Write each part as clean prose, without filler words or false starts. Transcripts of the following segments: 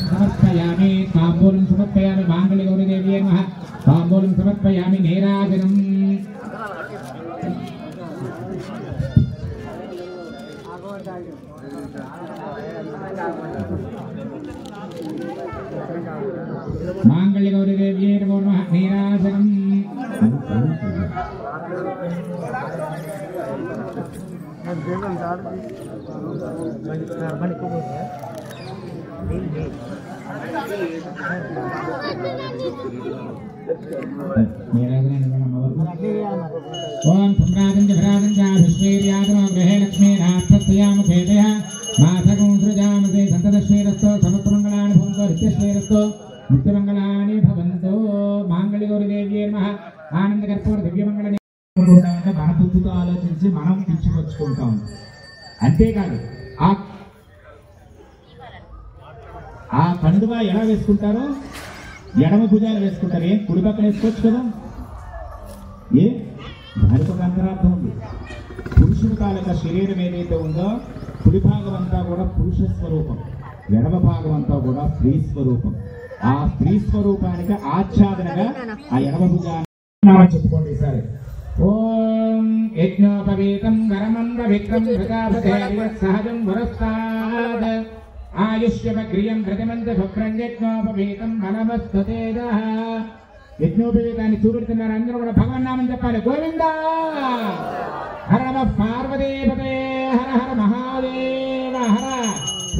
समर्पयामि ताम्बूलं समर्पयामि मांगल्यगौरीदेव्यै नमः ताम्बूलं समर्पयामि नीराजनम् मांगल्यगौरीदेव्यै नमो नमः नीराजनम् ओम सम्राजं जभराजं जाभिष्मेर्यातमो गृहे लक्ष्मीराक्षस्यामुखेतयः माथगुंसृजामसे सन्ततश्रीरस्तो समस्तमङ्गलानि भवन्तो नित्यश्रीरस्तो नित्यमङ्गलानि भवन्तो माङ्गल्यगौरीदेव्यै नमः आनन्दकर्पूर दिव्यमङ्गल మన బుద్ధితో ఆలోచించి మనం పిచ్చిపచ్చుకుంటాం అంతేకాదు ఆ పండుగ ఎలా వేసుకుంటారో ఎడమ భుజాలు వేసుకుంటారు ఏం కుడి పక్కన వేసుకోవచ్చు కదా ఏ దానికి ఒక అంతరార్థం ఉంది పురుషుడి తాలూకా శరీరం ఏదైతే ఉందో కుడి భాగం అంతా కూడా పురుష స్వరూపం ఎడమ భాగం అంతా కూడా స్త్రీ స్వరూపం ఆ స్త్రీ స్వరూపానికి ఆచ్ఛాదనగా ఆ ఎడమ భుజాన్ని చెప్పుకోండి సరే ओम यज्ञोपवीतं वरमंद विक्रम प्रजापतेर्य सहजं वरस्ताद आयुष्यमग्रियं प्रतिमंत भुक्रं यज्ञोपवीतं मनमस्ततेजः यज्ञोपवीतानि చూపెడుతున్నారు అందరూ కూడా భగవాన్ నామం చెప్పాలి గోవిందా హర నమ పార్వతీపతే హర హర మహాదేవ హర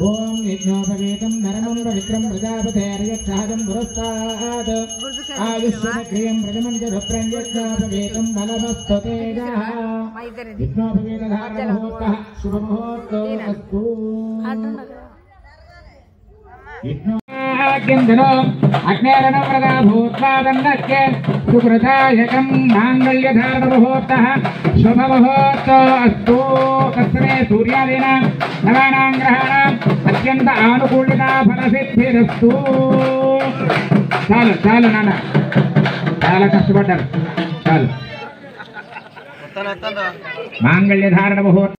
ఓం యజ్ఞోపవీతం నరమంద విక్రమ ప్రజాపతేర్య సహజం పురస్తాద్ ఆయుష్యమగ్రియం ప్రజమంత భుక్రం యజ్ఞోపవీతం బలమస్తతేజః యజ్ఞోపవీత ధారణ ముహూర్తః శుభముహూర్తో అస్తు यज्ञो अग्नेरनव्रता भूत्वादन्नस्य सुकृतायकं माङ्गल्यधारणमुहूर्तः शुभमुहूर्तो अस्तु तस्मै सूर्यादीना नवानां ग्रहाणाम् अत्यन्त आनुकूल्यता फलसिद्धिरस्तु चालु चालु नाना చాలా కష్టపడ్డారు చాలు మాంగళ్యధారణ ముహూర్తం